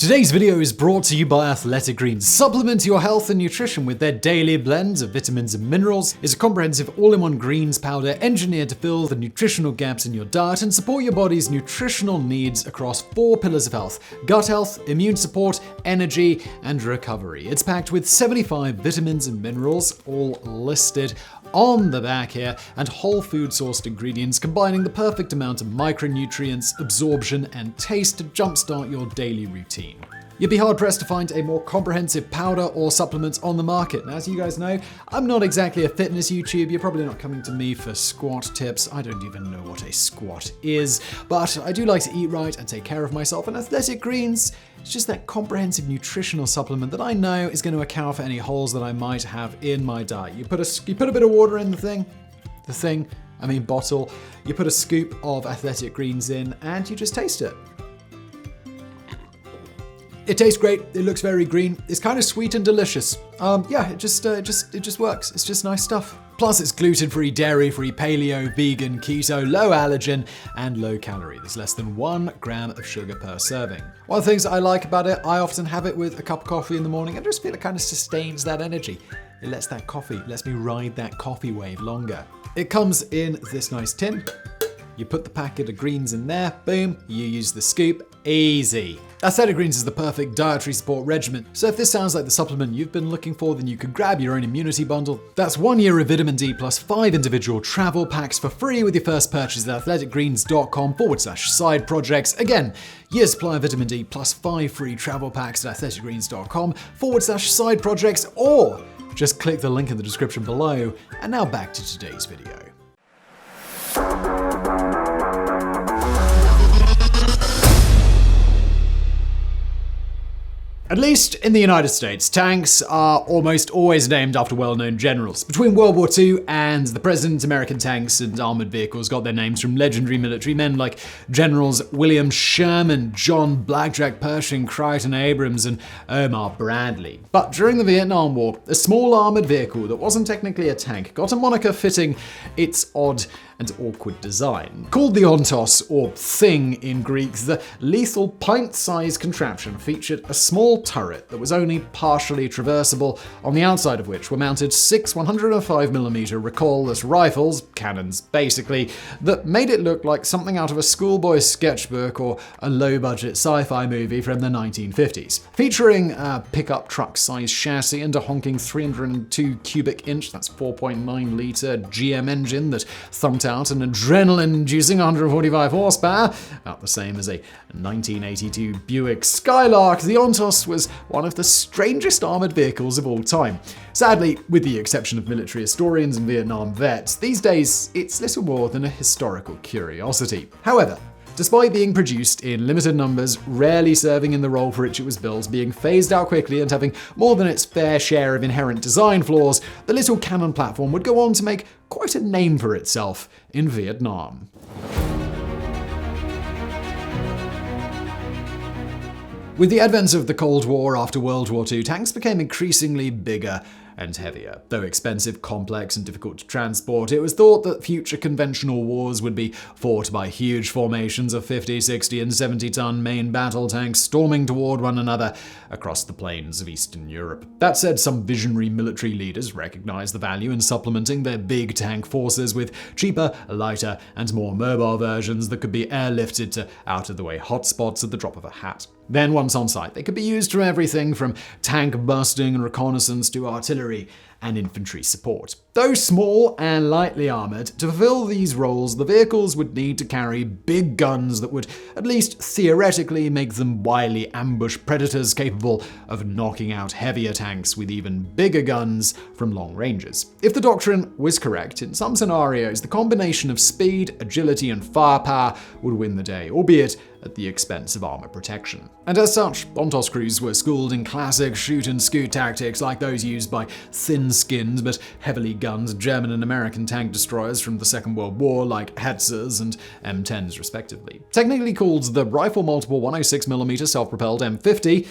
Today's video is brought to you by Athletic Greens. Supplement your health and nutrition with their daily blends of vitamins and minerals. It's a comprehensive all-in-one greens powder engineered to fill the nutritional gaps in your diet and support your body's nutritional needs across 4 pillars of health: gut health, immune support, energy, and recovery. It's packed with 75 vitamins and minerals, all listed on the back here, and whole food sourced ingredients combining the perfect amount of micronutrients, absorption, and taste to jumpstart your daily routine. You'd be hard-pressed to find a more comprehensive powder or supplement on the market. Now, as you guys know, I'm not exactly a fitness YouTube. You're probably not coming to me for squat tips. I don't even know what a squat is. But I do like to eat right and take care of myself, and Athletic Greens, it's just that comprehensive nutritional supplement that I know is going to account for any holes that I might have in my diet. You put a bit of water in the bottle. You put a scoop of Athletic Greens in, and you just taste it. It tastes great. It looks very green. It's kind of sweet and delicious. It just works. It's just nice stuff. Plus, it's gluten-free, dairy-free, paleo, vegan, keto, low allergen, and low calorie. There's less than 1 gram of sugar per serving. One of the things I like about it, I often have it with a cup of coffee in the morning. I just feel it kind of sustains that energy. It lets me ride that coffee wave longer. It comes in this nice tin. You put the packet of greens in there, boom, you use the scoop, easy. Athletic Greens is the perfect dietary support regimen, so if this sounds like the supplement you've been looking for, then you can grab your own immunity bundle. That's 1 year of vitamin D plus 5 individual travel packs for free with your first purchase at athleticgreens.com/side projects. Again, year's supply of vitamin D plus 5 free travel packs at athleticgreens.com/side projects, or just click the link in the description below. And now back to today's video. At least in the United States, tanks are almost always named after well-known generals. Between World War II and the present, American tanks and armored vehicles got their names from legendary military men like Generals William Sherman, John Blackjack Pershing, Crichton Abrams, and Omar Bradley. But during the Vietnam War, a small armored vehicle that wasn't technically a tank got a moniker fitting its odd and awkward design. Called the Ontos, or Thing in Greek, the lethal pint-sized contraption featured a small turret that was only partially traversable, on the outside of which were mounted 6 105mm recoilless rifles, cannons basically, that made it look like something out of a schoolboy's sketchbook or a low-budget sci-fi movie from the 1950s. Featuring a pickup truck-sized chassis and a honking 302 cubic inch, that's 4.9 litre GM engine that thumped out an adrenaline-inducing 145 horsepower, about the same as a 1982 Buick Skylark, the Ontos was one of the strangest armored vehicles of all time. Sadly, with the exception of military historians and Vietnam vets, these days it's little more than a historical curiosity. However, despite being produced in limited numbers, rarely serving in the role for which it was built, being phased out quickly and having more than its fair share of inherent design flaws, the little cannon platform would go on to make quite a name for itself in Vietnam. With the advent of the Cold War after World War II, tanks became increasingly bigger and heavier. Though expensive, complex, and difficult to transport, it was thought that future conventional wars would be fought by huge formations of 50, 60, and 70-ton main battle tanks storming toward one another across the plains of Eastern Europe. That said, some visionary military leaders recognized the value in supplementing their big tank forces with cheaper, lighter, and more mobile versions that could be airlifted to out-of-the-way hotspots at the drop of a hat. Then, once on site, they could be used for everything from tank busting and reconnaissance to artillery and infantry support. Though small and lightly armored, to fulfill these roles, the vehicles would need to carry big guns that would, at least theoretically, make them wily ambush predators capable of knocking out heavier tanks with even bigger guns from long ranges. If the doctrine was correct, in some scenarios, the combination of speed, agility, and firepower would win the day, albeit at the expense of armor protection. And as such, Ontos crews were schooled in classic shoot-and-scoot tactics like those used by thin-skinned but heavily gunned German and American tank destroyers from the Second World War like Hetzers and M10s respectively. Technically called the Rifle Multiple 106mm self-propelled M-50,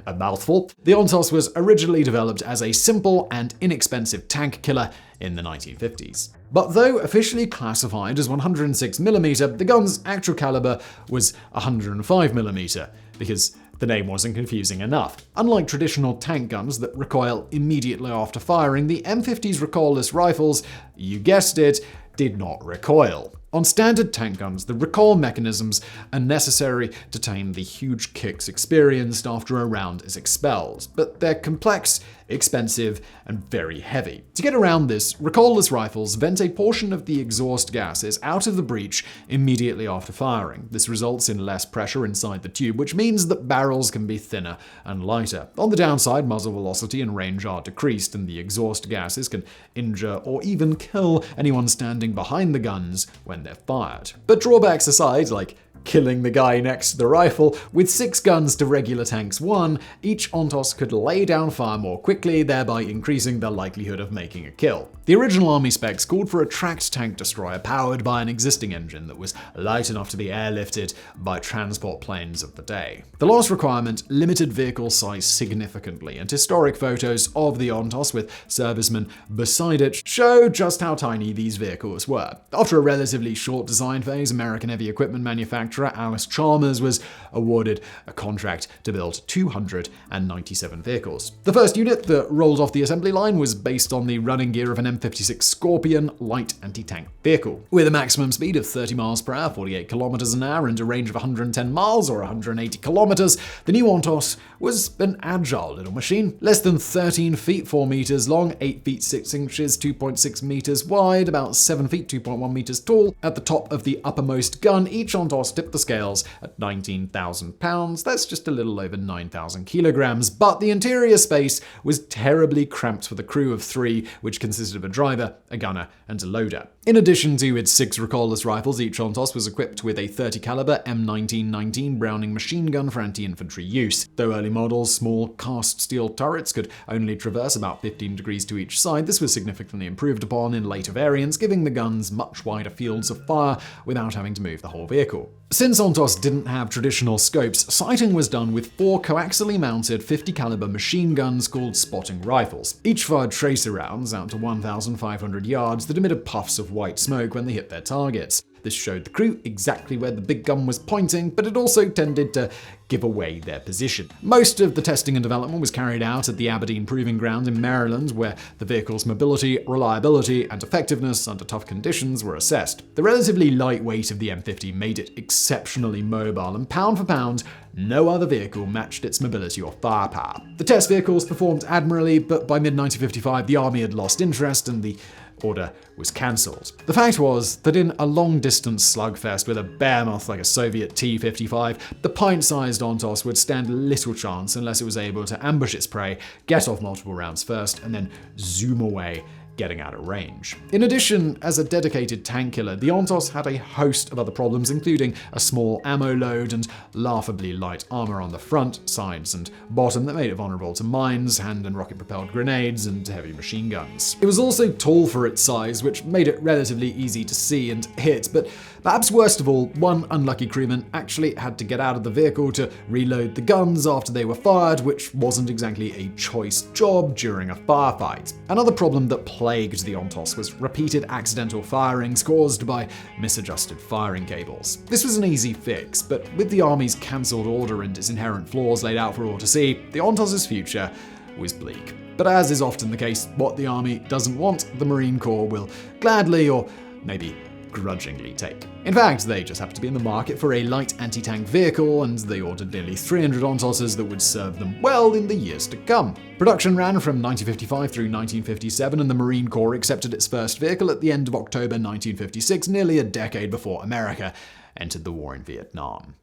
a mouthful, the Ontos was originally developed as a simple and inexpensive tank killer in the 1950s. But though officially classified as 106mm, the gun's actual caliber was 105mm, because The name wasn't confusing enough. Unlike traditional tank guns that recoil immediately after firing, the M-50's recoilless rifles, you guessed it, did not recoil. On standard tank guns, the recoil mechanisms are necessary to tame the huge kicks experienced after a round is expelled, but they're complex, expensive, and very heavy. To get around this, recoilless rifles vent a portion of the exhaust gases out of the breech immediately after firing. This results in less pressure inside the tube, which means that barrels can be thinner and lighter. On the downside, muzzle velocity and range are decreased, and the exhaust gases can injure or even kill anyone standing behind the guns when they're fired. But drawbacks aside, like killing the guy next to the rifle, with 6 guns to regular tanks 1, each Ontos could lay down fire more quickly, thereby increasing the likelihood of making a kill. The original Army specs called for a tracked tank destroyer powered by an existing engine that was light enough to be airlifted by transport planes of the day. The last requirement limited vehicle size significantly, and historic photos of the Ontos with servicemen beside it show just how tiny these vehicles were. After a relatively short design phase, American heavy equipment manufacturer Alice Chalmers was awarded a contract to build 297 vehicles. The first unit that rolled off the assembly line was based on the running gear of an M-56 Scorpion light anti-tank vehicle. With a maximum speed of 30 miles per hour, 48 kilometers an hour, and a range of 110 miles or 180 kilometers, the new Ontos was an agile little machine. Less than 13 feet 4 meters long, 8 feet 6 inches, 2.6 meters wide, about 7 feet 2.1 meters tall. At the top of the uppermost gun, each Ontos tipped the scales at 19,000 pounds. That's just a little over 9,000 kilograms. But the interior space was terribly cramped for the crew of 3, which consisted of a driver, a gunner, and a loader. In addition to its 6 recoilless rifles, each Ontos was equipped with a 30 caliber M1919 Browning machine gun for anti-infantry use. Though early models' small cast steel turrets could only traverse about 15 degrees to each side, this was significantly improved upon in later variants, giving the guns much wider fields of fire without having to move the whole vehicle. Since Ontos didn't have traditional scopes, sighting was done with 4 coaxially mounted 50 caliber machine guns called spotting rifles. Each fired tracer rounds out to 1,500 yards that emitted puffs of white smoke when they hit their targets. This showed the crew exactly where the big gun was pointing, but it also tended to give away their position. Most of the testing and development was carried out at the Aberdeen Proving Ground in Maryland, where the vehicle's mobility, reliability, and effectiveness under tough conditions were assessed. The relatively light weight of the M-50 made it exceptionally mobile, and pound for pound, no other vehicle matched its mobility or firepower. The test vehicles performed admirably, but by mid-1955 the Army had lost interest and the order was cancelled. The fact was that in a long-distance slugfest with a behemoth like a Soviet T-55, the pint-sized Ontos would stand little chance unless it was able to ambush its prey, get off multiple rounds first, and then zoom away, getting out of range. In addition, as a dedicated tank killer, the Ontos had a host of other problems, including a small ammo load and laughably light armor on the front, sides, and bottom that made it vulnerable to mines, hand and rocket-propelled grenades, and heavy machine guns. It was also tall for its size, which made it relatively easy to see and hit, but perhaps worst of all, one unlucky crewman actually had to get out of the vehicle to reload the guns after they were fired, which wasn't exactly a choice job during a firefight. Another problem that plagued the Ontos was repeated accidental firings caused by misadjusted firing cables. This was an easy fix, but with the Army's cancelled order and its inherent flaws laid out for all to see, the Ontos' future was bleak. But as is often the case, what the Army doesn't want, the Marine Corps will gladly or maybe grudgingly take. In fact, they just happened to be in the market for a light anti-tank vehicle, and they ordered nearly 300 Ontoses that would serve them well in the years to come. Production ran from 1955 through 1957, and the Marine Corps accepted its first vehicle at the end of October 1956, nearly a decade before America entered the war in Vietnam.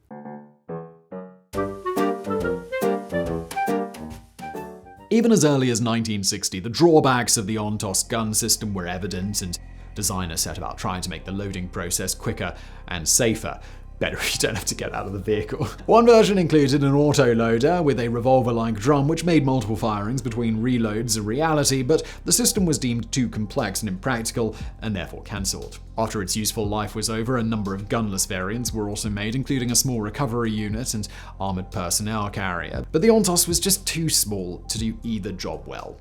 Even as early as 1960, the drawbacks of the Ontos gun system were evident, and designers set about trying to make the loading process quicker and safer. Better if you don't have to get out of the vehicle. One version included an autoloader with a revolver-like drum which made multiple firings between reloads a reality, but the system was deemed too complex and impractical and therefore cancelled. After its useful life was over, a number of gunless variants were also made, including a small recovery unit and armored personnel carrier, but the Ontos was just too small to do either job well.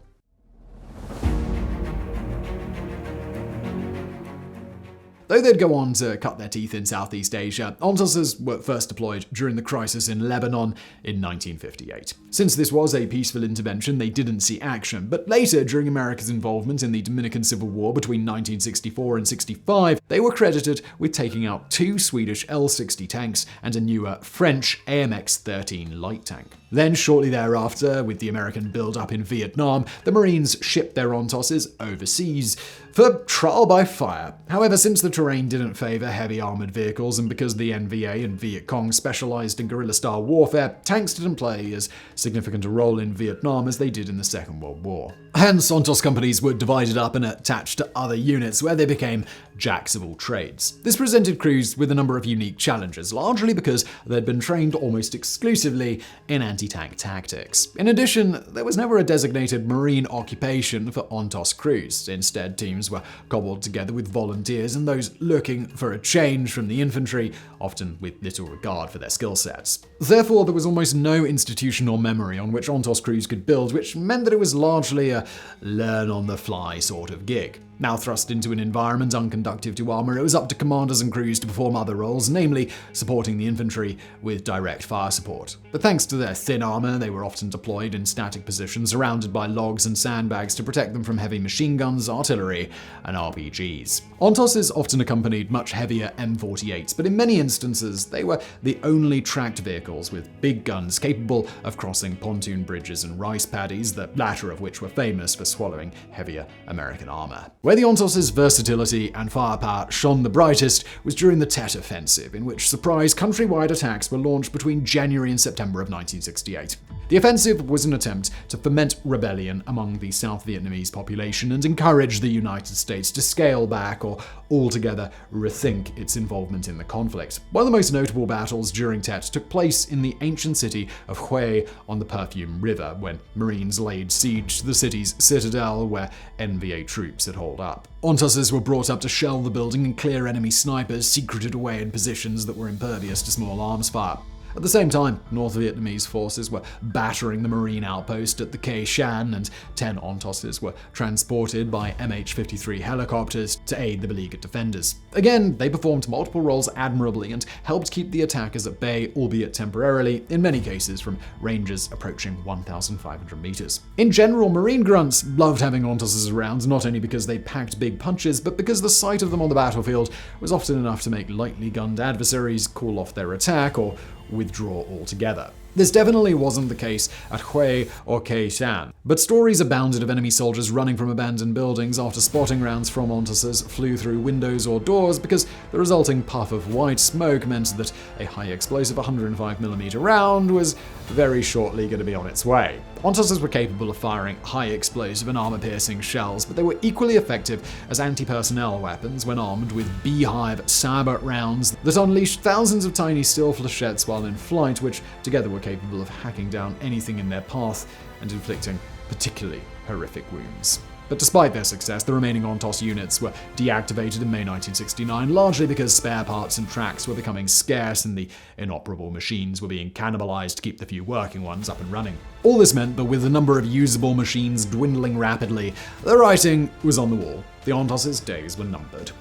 Though they'd go on to cut their teeth in Southeast Asia, ONTOSs were first deployed during the crisis in Lebanon in 1958. Since this was a peaceful intervention, they didn't see action, but later, during America's involvement in the Dominican Civil War between 1964 and 65, they were credited with taking out 2 Swedish L-60 tanks and a newer French AMX-13 light tank. Then, shortly thereafter, with the American build-up in Vietnam, the Marines shipped their ONTOSs overseas for trial by fire. However, since the terrain didn't favor heavy armored vehicles and because the NVA and Viet Cong specialized in guerrilla-style warfare, tanks didn't play as significant a role in Vietnam as they did in the Second World War. Hence, ONTOS companies were divided up and attached to other units where they became jacks of all trades. This presented crews with a number of unique challenges, largely because they'd been trained almost exclusively in anti-tank tactics. In addition, there was never a designated Marine occupation for ONTOS crews. Instead, teams were cobbled together with volunteers and those looking for a change from the infantry, often with little regard for their skill sets. Therefore, there was almost no institutional memory on which ONTOS crews could build, which meant that it was largely a learn-on-the-fly sort of gig. Now thrust into an environment unconducive to armor, it was up to commanders and crews to perform other roles, namely supporting the infantry with direct fire support. But thanks to their thin armor, they were often deployed in static positions surrounded by logs and sandbags to protect them from heavy machine guns, artillery, and RPGs. ONTOSs often accompanied much heavier M-48s, but in many instances, they were the only tracked vehicles with big guns capable of crossing pontoon bridges and rice paddies, the latter of which were famous for swallowing heavier American armor. Where the ONTOS's versatility and firepower shone the brightest was during the Tet Offensive, in which surprise countrywide attacks were launched between January and September of 1968. The offensive was an attempt to foment rebellion among the South Vietnamese population and encourage the United States to scale back or altogether rethink its involvement in the conflict. One of the most notable battles during Tet took place in the ancient city of Hue on the Perfume River, when Marines laid siege to the city's citadel where NVA troops had holed up. ONTOSs were brought up to shell the building and clear enemy snipers secreted away in positions that were impervious to small arms fire. At the same time, North Vietnamese forces were battering the Marine outpost at the Khe Shan, and 10 ONTOSs were transported by MH-53 helicopters to aid the beleaguered defenders. Again, they performed multiple roles admirably and helped keep the attackers at bay, albeit temporarily, in many cases from ranges approaching 1,500 meters. In general, Marine grunts loved having ONTOSs around, not only because they packed big punches, but because the sight of them on the battlefield was often enough to make lightly gunned adversaries call off their attack or withdraw altogether. This definitely wasn't the case at Hue or Khe Shan, but stories abounded of enemy soldiers running from abandoned buildings after spotting rounds from ONTOSs flew through windows or doors because the resulting puff of white smoke meant that a high explosive 105mm round was very shortly going to be on its way. ONTOSs were capable of firing high explosive and armor-piercing shells, but they were equally effective as anti-personnel weapons when armed with beehive sabre rounds that unleashed thousands of tiny steel flechettes while in flight, which together were capable of hacking down anything in their path and inflicting particularly horrific wounds. But despite their success, the remaining ONTOS units were deactivated in May 1969, largely because spare parts and tracks were becoming scarce and the inoperable machines were being cannibalized to keep the few working ones up and running. All this meant that with the number of usable machines dwindling rapidly, the writing was on the wall. The ONTOS's days were numbered.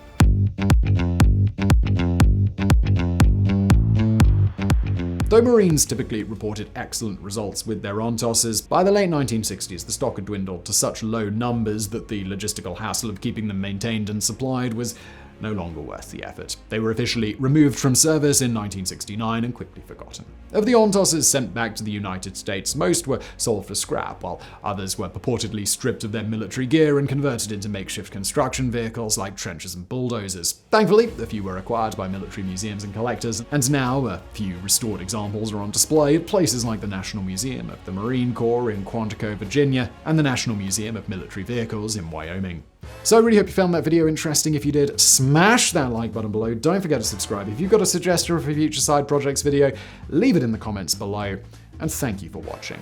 Though Marines typically reported excellent results with their ONTOSs, by the late 1960s the stock had dwindled to such low numbers that the logistical hassle of keeping them maintained and supplied was no longer worth the effort. They were officially removed from service in 1969 and quickly forgotten. Of the ONTOSs sent back to the United States, most were sold for scrap, while others were purportedly stripped of their military gear and converted into makeshift construction vehicles like trenchers and bulldozers. Thankfully, a few were acquired by military museums and collectors, and now a few restored examples are on display at places like the National Museum of the Marine Corps in Quantico, Virginia, and the National Museum of Military Vehicles in Wyoming. So I really hope you found that video interesting. If you did, smash that like button below. Don't forget to subscribe. If you've got a suggestion for a future side projects video, leave it in the comments below. And thank you for watching.